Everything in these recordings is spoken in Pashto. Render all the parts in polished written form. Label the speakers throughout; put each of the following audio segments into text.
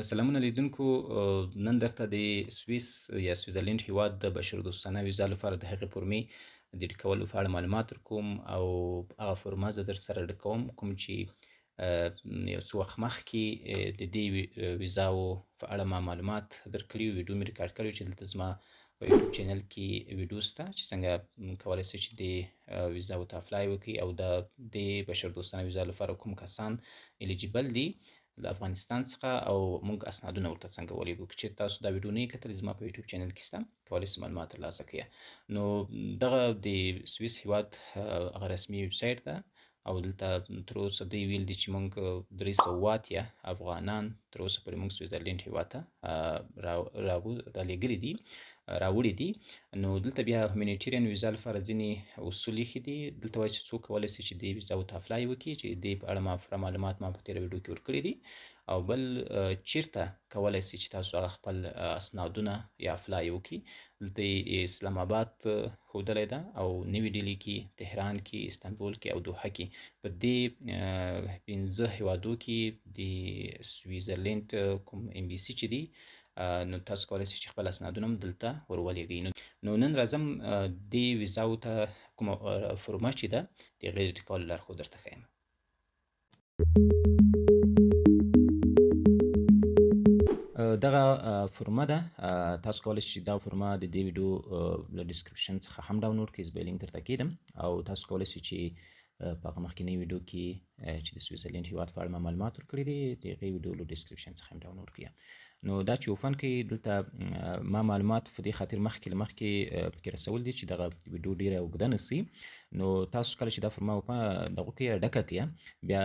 Speaker 1: سلامونه لیدونکو. نن درته د سویس یا سویټزرلند هیواد د بشردوستانه ویزا لپاره د هغې فورمې د ډکولو په اړه معلومات درکوم او هغه فورمه زه در سره ډکوم کوم چې یو څه وخت مخکې د دې ویزاو په اړه ما معلومات درکړي وو، ویډیو مې ریکارډ کړی چې دلته زما په یوټیوب چینل کې ویډیو شته چې څنګه کولی شئ چې د ویزاو ته اپلای وکړئ او د بشردوستانه ویزا لپاره کوم کسان الیجیبل دي له افغانستان څخه او موږ اسنادونه ورته څنګه ولیږو. که چېرې تاسو دا ویډیو نه یې کتلې زما په یوټیوب چینل کې شته، کولی شئ معلومات ترلاسه کړئ. نو دغه د سویس هیواد هغه رسمي ویب سایټ ده او دلته تر اوسه دوی ویل دي چې موږ 300 افغانان تر اوسه پورې موږ سویټزرلند هیواد ته رالیږلي دي راوړي دي. نو دلته بیا هیومینیټیرین ویزا لپاره ځینې اصول ایښي دي. دلته وایي چې څوک کولی شي چې دې ویزاو ته اپلای وکړي، چې دې په اړه ما پوره معلومات ما په تېره ویډیو کې ورکړي دي. او بل چیرته کولی شي چې تاسو هغه خپل اسنادونه یا اپلای وکړي. دلته اسلام آباد ښودلی ده او نوي ډیلي کې، تهران کې، استانبول کې او دوحه کې. په دې 5 هیوادو کې د سویټزرلند کوم امبیسي چې دی، نو تاسو کولی شئ چې خپل اسنادونه هم دلته ورولېږئ. نو نن راځم دې ویزاو ته کومه فورمه چې ده د هغې د ډکولو لارښود درته ښیم. دغه فورمه ده. تاسو کولی شئ چې دا فورمه د دې ویډیو له ډسکرپشن څخه هم ډاونلوډ کړئ. زه به یې لینک درته کېږدم او تاسو کولی شئ چې په هغه مخکینۍ ویډیو کې چې د سویټزرلند هیواد په اړه ما معلومات ورکړي دي، د هغې ویډیو له ډسکرپشن څخه هم ډاونلوډ کړئ. نو دا چې اوپن کړئ، دلته ما معلومات په دې خاطر مخکې پکې رسول دي چې دغه ویډیو ډېره اوږده نه شي. نو تاسو کله چې دا فورمه دغه کړئ، ډکه کړئ، بیا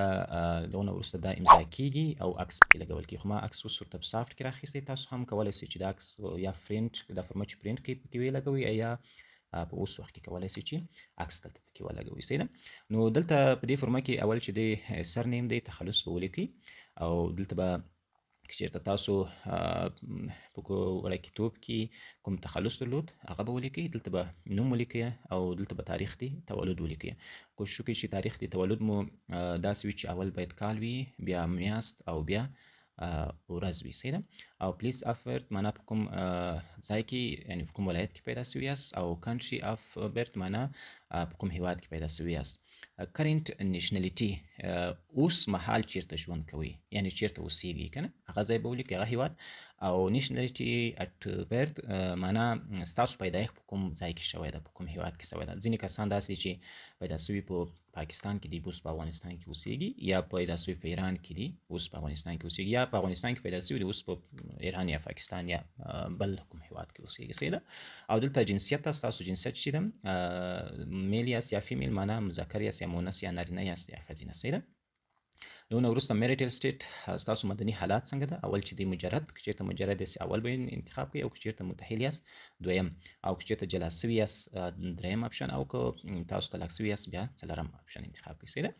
Speaker 1: د هغه نه وروسته دا امضا کېږي او عکس پکې لګول کېږي. خو ما عکس اوس ورته په سافټ کې راخیستی. تاسو هم کولی شئ چې دا عکس یا پرینټ، دا فورمه چې پرینټ کړئ پکې ولګوئ، یا په اوس وخت کې کولی شئ چې عکس دلته پکې ولګوئ. صحیح ده. نو دلته په دې فورمه کې اول چې دی سرنیم دی، تخلص به ولیکئ او دلته به که چېرته تاسو په وړکتوب کې کوم تخلص درلود هغه به ولیکئ. دلته به نوم ولیکئ او دلته به تاریخ د تولد ولیکئ. کوشش وکړئ چې تاریخ د تولد مو داسې وي چې اول باید کال وي، بیا میاشت او بیا ورځ وي. صحیح ده. او پلیس اف برت معنا په کوم ځای کې، یعنې په کوم ولایت کې پیدا شوي یاست، او کنټري اف برت معنا په کوم هیواد کې پیدا شوي یاست. کرنٹ نیشنالیټي، اوس مهال چیرته ژوند کوئ، یعنې چیرته اوسیږئ، که نه هغه ځای به ولیکئ، هغه هیواد. او نیشنالیټي اټ برت معنا ستاسو پیدایښت په کوم ځای کې شوی ده، په کوم هیواد کې شوی ده. ځینې کسان داسې دي چې پیدا شوي په پاکستان کې دي، اوس په افغانستان کې اوسیږي، یا پیدا شوي په ایران کې دي، اوس په افغانستان کې اوسیږي، یا په افغانستان کې پیدا شوي دي، اوس په ایران یا پاکستان یا بل کوم هیواد کې اوسیږي. صحیح ده. او دلته جنسیت ته ستاسو جنسیت چې ده، میل یاست یا فیمیل، معنا مذکر یاست یا مؤنث یا نارینه یاست یا ښځینه. صحیح ده. نو نه وروسته میریټل سټیټ، ستاسو مدني حالات څنګه ده. اول چې دی مجرد، که چېرته مجرد یاست اول به انتخاب کړئ، او که چېرته متحل یاست دویم، او که چېرته جلا شوي یاست دریم اپشن، او که تاسو طلاق شوي یاست بیا څلورم اپشن انتخاب کړئ. صحیح ده.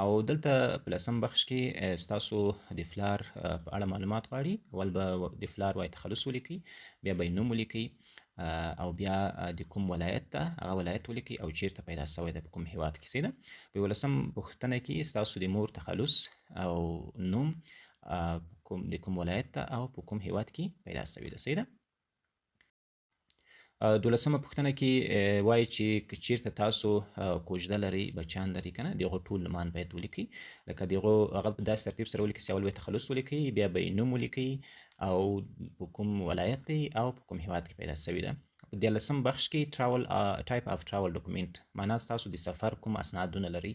Speaker 1: او دلته په لسم بخش کې ستاسو د پلار په اړه معلومات غواړي. اول به د پلار وایي تخلص ولیکئ، بیا به یې نوم ولیکئ، او بیا د کوم ولایت ته هغه ولایت ولیکئ او چیرته پیدا شوی ده، په کوم هیواد کې. صحیح ده. په 11 پوښتنه کې ستاسو د مور تخلص او نوم د کوم ولایت ته او په کوم هیواد کې پیدا شوی ده. صحیح ده. 12مه پوښتنه کې وایي چې که چیرته تاسو کوژده لرئ، بچیان لرئ، که نه، د هغو ټول نومان باید ولیکئ. لکه د هغو هغه په داسې ترتیب سره ولیکئ چې اول به یې تخلص ولیکئ، بیا به یې نوم ولیکئ او په کوم ولایت دی او په کوم هیواد کې پیدا شوي ده. په 14م بخش کې ټراول ټایپ اف ټراول ډاکومنټ معنا ستاسو د سفر کوم اسنادونه لرئ.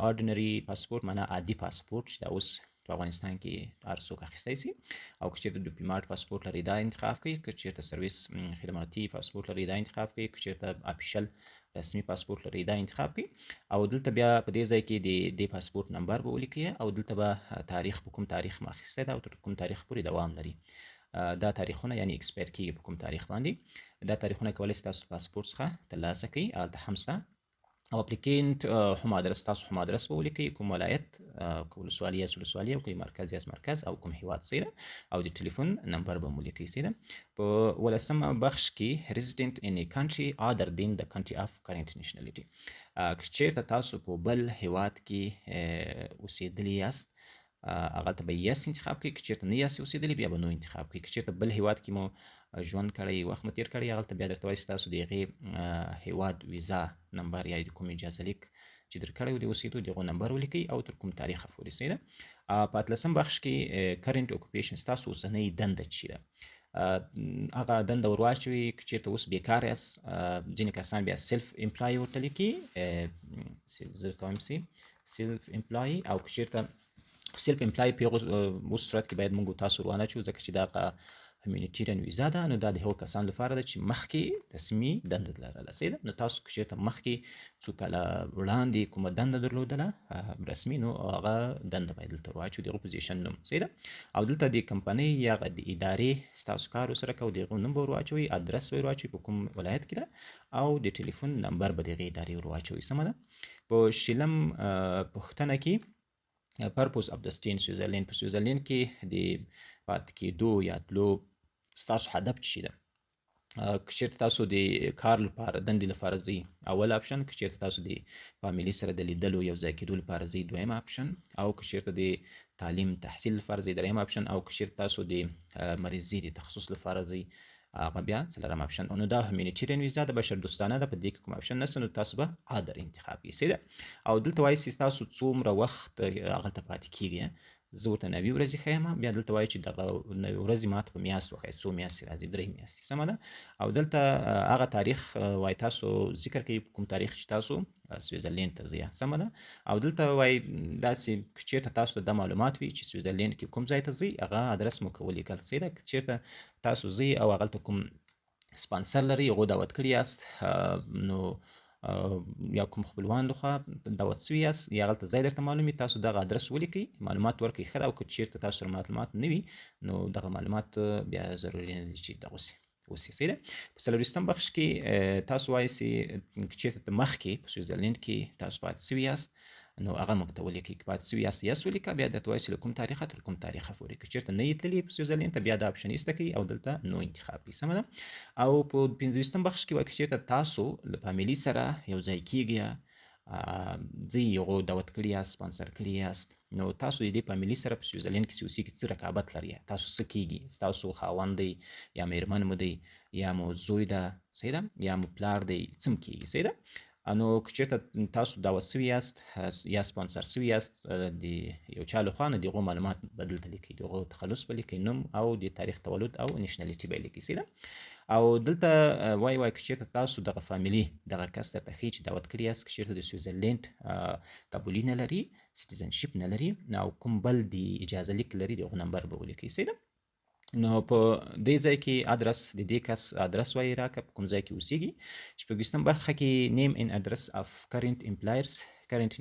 Speaker 1: آرډینري پاسپورټ معنا عادي پاسپورټ چې دا اوس په افغانستان کې هر څوک اخیستی شي، او که چېرته ډیپلوماټ پاسپورټ لرئ دا انتخاب کړئ، که چېرته سرویس خدماتي پاسپورټ لرئ دا انتخاب کړئ، که چېرته اپیشل رسمي پاسپورټ لرئ دا انتخاب کړئ. او دلته بیا په دې ځای کې د پاسپورټ نمبر به ولیکئ، او دلته به تاریخ په کوم تاریخ مو اخیستی ده او تر کوم تاریخ پورې دوام لري. دا تاریخونه یعنی اکسپایر کېږي په کوم تاریخ باندې. دا تاریخونه کولی شئ تاسو پاسپورټ څخه ترلاسه کړئ، هلته هم شته. او اپلیکینټ هم ادرس، تاسو هم ادرس به ولیکئ، کوم ولایت، که ولسوالي یاست ولسوالي، او که مرکز یاست مرکز، او کوم هیواد. صحیح ده. او د ټلیفون نمبر به مو ولیکئ. صحیح ده. په 18مه بخش کې resident in a country other than the country of current nationality، که چېرته تاسو په بل هیواد کې اوسېدلي یاست هغه ته به یس انتخاب کړئ. که چېرته نه یاست اوسېدلي بیا به نو انتخاب کړئ. که چېرته بل هیواد کې مو ژوند کړی وخت مو تېر کړی هغلته بیا درته وایي چې تاسو د هغې هیواد ویزا نمبر یا د کوم اجازه لیک چې درکړی و د اوسېدو د هغو نمبر ولیکئ او تر کوم تاریخه پورې صحیح ده. په 18 بخش کې کرنټ اوکوپیشن ستاسو اوسنۍ دنده چې ده هغه دنده ور واچوئ. که چېرته اوس بیکاره یاست ځینې کسان بیا سیلف امپلای ورته لیکي زه درته وایم سیلف امپلای او که چېرته سیلف امپلای په اوس صورت کې باید موږ تاسو ور وانهچوو ځکه چې دا هیومینیټیرین ویزا ده نو دا د هغو کسانو لپاره ده چې مخکې رسمي دنده لرله صحیح ده. نو تاسو که چېرته مخکې څو کاله وړاندې کومه دنده درلودله رسمي نو هغه دنده باید دلته ور واچوو د هغو پوزیشن نوم صحیح ده. او دلته د کمپنۍ یا د ادارې ستاسو کار ورسره کوو د هغو نوم به ور واچوئ ادرس به ور واچوئ په کوم ولایت کې ده او د ټلیفون نمبر به د هغې ادارې ور واچوئ سمه ده. په شلم پوښتنه کې پرپوز اف د سټې ان سویزرلینډ په سویزرلینډ کې د پاتې کېدو یا تلو ستاسو هدف څه شي ده. که چېرته تاسو د کار لپاره دندې لپاره ځئ اول اپشن، که چېرته تاسو د فامیلي سره د لیدلو یو ځای کېدو لپاره ځئ دویم اپشن، او که چېرته د تعلیم تحصیل لپاره ځئ دریم اپشن، او که چېرته تاسو د مریضي د تخصص لپاره ځئ هغه بیا څلورم اپشن. نو دا هیومینیټیرین ویزا د بشر دوستانه ده په دې کې کوم اپشن نشته نو تاسو به ادر انتخاب کړئ صحیح ده. او دلته وایي چې تاسو څومره وخت هغلته پاتې کیږئ. زه ورته 90 ورځې ښیم بیا دلته وایي چې دغه 90 ورځې ماته په میاشت وښایي څو میاشتې راځي 3 میاشتې سمه ده. او دلته هغه تاریخ وایي تاسو ذکر کوي کوم تاریخ چې تاسو سویزرلینډ ته ځئ سمه ده. او دلته وایي داسې که چېرته تاسو ته دا معلومات وي چې سویزرلینډ کې کوم ځای ته ځئ هغه ادرس مو ولیکل صحیح ده. که چېرته تاسو ځئ او هغلته کوم سپانسر لري هغو دعوت کړي یاست نو یا کوم خپلوان لخوا دعوت شوي یاست یا هغلته ځای درته معلوم وي تاسو دغه ادرس ولیکئ معلومات ورکړئ ښه ده. او که چېرته تاسو سره معلومات نه وي نو دغه معلومات بیا ضروري نه دي چې دغسې اوسي صحیح ده. په 40 بخش کې تاسو وایي چې که چېرته مخکې په سویزرلینډ کې تاسو پاتې شوي یاست نو هغه موږ ته ولیکئ. که پاتې شوي یاست یس ولیکه بیا درته وایي چې له کوم تاریخه تر کوم تاریخه پورې. که چېرته نه یې تللي په سویزرلینډ ته بیا دا اپشن ایسته کړئ او دلته نو انتخاب کړئ سمه ده. او په 25 بخش کې وایي که چېرته تاسو له فامیلي سره یو ځای کېږئ ځئ هغو دعوت کړي یاست سپانسر کړي یاست نو تاسو د دې فامیلي سره په سویزرلینډ کې چې اوسېږي څه رقابت لري تاسو څه کېږي ستاسو خاوند دی یا میرمن مو دی یا مو زوی ده صحیح ده یا مو پلار دی څه م کېږي صحیح ده. نو که چېرته تاسو دعوت شوي یاست یا سپانسر شوي یاست د یو چا لخوا نو د هغو معلومات به دلته لیکئ د هغو تخلص به لیکئ نوم او د تاریخ تولد او نیشنالیټي به یې لیکئ صحیح ده. او دلته وایي که چېرته تاسو دغه فامیلي دغه کس درته ښیي چې دعوت کړي یاست که چېرته د سویزرلینډ قبولي نه لري سټیزنشپ نه لري او کوم بل د اجازه لیک لري د هغو نمبر به ولیکئ صحیح ده. نو په دې ځای کې ادرس د دې کس ادرس وایي راکړه په کوم ځای کې اوسېږي. چې په 20 برخه کې نیم ان ادرس اف کرنټ امپلایرز کرنټ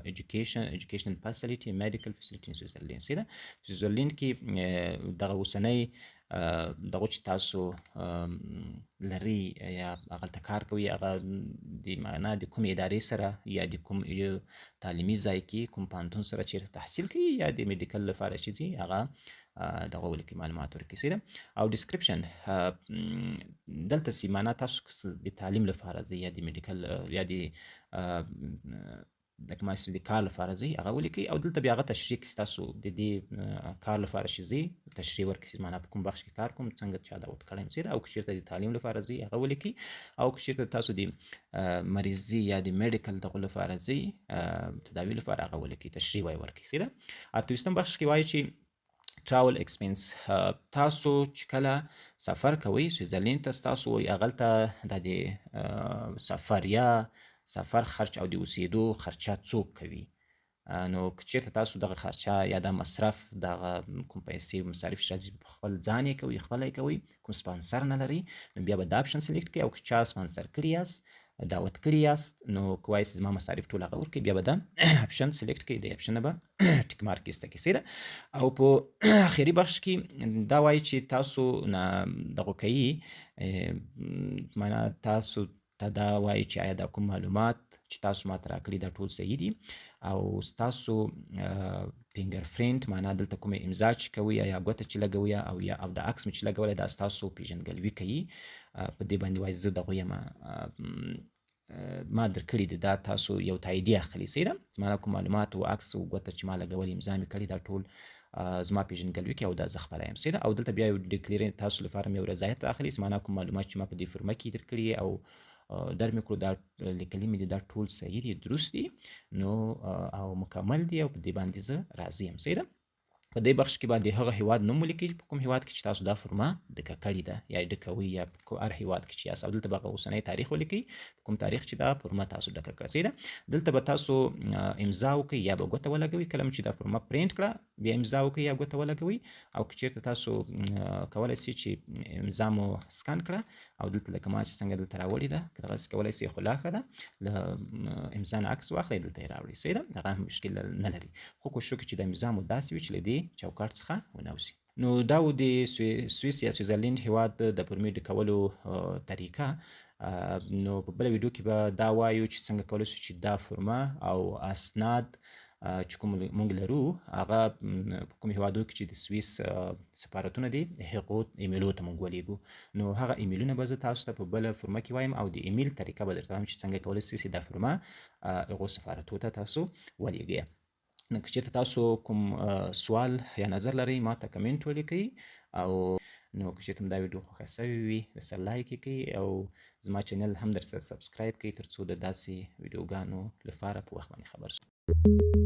Speaker 1: ایجوکیشنل فیسیلیټي میډیکل فیسیلیټي ان سویزرلینډ صحیح ده. سویزرلینډ کې دغه اوسنۍ دغه چې تاسو لري یا هغلته کار کوي هغه د معنا د کومې ادارې سره یا د کوم تعلیمي ځای کې کوم پوهنتون سره چېرته تحصیل کوي یا د میډیکل لپاره چې ځي هغه دغه ولیکئ معلومات ورکړئ صحیح ده. او ډسکرپشن دلته چې معنا تاسو د تعلیم لپاره ځئ یا د میډیکل یا د د کار لپاره ځئ هغه ولیکئ او دلته بیا هغه تشریح کړئ ستاسو د دې کار لپاره چې ځئ تشریح ورکړئ معنا په کوم بخش کې کار کوم څنګه چا دعوت کړی یم صحیح ده. او که چېرته د تعلیم لپاره ځئ هغه ولیکئ او که چېرته تاسو د مریضي یا د میډیکل دغو لپاره ځئ تداوي لپاره هغه ولیکئ تشریح به یې ورکړئ صحیح ده. 28 بخش کې وایي چې ټراول ایکسپنس تاسو چې کله سفر کوئ سویزرلینډ ته ستاسو هغلته د سفر یا سفر خرچ او د اوسېدو خرچه څوک کوي. نو که چېرته تاسو دغه خرچه یا د مصرف دغه کوم پیسې مصارف چې راځي په خپل ځان یې کوئ خپله یې کوئ کوم سپانسر نه لرئ نو بیا به دا اپشن سلیکټ کړئ. او که چا سپانسر کړي یاست دعوت کړي یاست نو که وایي چې زما مصارف ټول هغه ورکړئ بیا به دا اپشن سلیکټ کړئ د اپشن نه به ټیک مارک ایسته کړئ صحیح ده. او په اخري بخش کې دا وایي چې تاسو نه دغه کوي معنا تاسو ته دا وایي چې آیا دا کوم معلومات چې تاسو ماته راکړي دا ټول صحیح دي او ستاسو فینګر پرینټ معنا دلته کومې امضا چې کوئ یا ګوته چې لګوئ او یا او د عکس مې چې لګولی دا ستاسو پیژندګلوي کوي په دې باندې وایي زه دغه یم ما درکړي دي دا تاسو یو تاییدیه اخلي سي ده زما کوم معلومات او عکس او ګوته چې ما لګولې امضا مې کړې دا ټول زما پیژندګلوي کې او دا زه خپله یم سي ده او دلته بیا یو ډیکلیرین تاسو لپاره مې یو رضایت اخلي زما کوم معلومات چې ما په دې فرمه کې درکړي او در مې کړو دا لیکلي مې دي دا ټول صحیح دي درست دي نو او مکمل دي او په دې باندې زه راضي یم سي ده په دې بخش کې باندې هغه هیواد نوم ولیکئ په کوم هیواد کې چې تاسو دا فرما ډکه کړې ده یا ډکوي یا په هر هیواد کې چې یاست او دلته به اوسنی تاریخ ولیکئ په کوم تاریخ چې دا فرما تاسو ډکه کړې ده دلته به تاسو امضا وکړئ یا به ګوته ولګوئ کله چې دا فرما پرینټ کړه بیا امضا وکړئ یا ګوته ولګوئ او که چېرته تاسو کولی شئ چې امضا مو سکان کړه او دلته لکه ما چې څنګه دلته راوړې ده که دغسې کولی شئ خو لا ښه ده له امضا نه عکس واخلئ دلته یې راوړئ صحیح ده هغه هم مشکل نه لري خو کوشش وکړئ چې د امضا مو داسې وي چې له دې چوکاټ څخه ونوځي نو دا و د سویس یا سویزرلینډ هیواد د فرمې ډکولو طریقه نو په بله ویډیو کې به دا وایو چې څنګه کولی شو چې دا فرمه او اسناد چې کوم موږ لرو هغه په کوم هیوادو کې چې د سویس سفارتونه دي هغو ایمیلو ته موږ ولېږو نو هغه ایمیلونه به زه تاسو ته په بله فرمه کې وایم او د ایمیل طریقه به درته وایم چې څنګه کولی شئ چې دا فرمه هغو سفارتو ته تاسو ولېږئ نو که چېرته تاسو کوم سوال یا نظر لرئ ما ته کمنټ ولیکئ او نو که چېرته دا ویډیو خوښه سوې وي درسره لایک یې کړئ او زما چینل هم درسره سبسکرایب کړئ تر څو د داسې ویډیوګانو لپاره په وخت باندې خبر شئ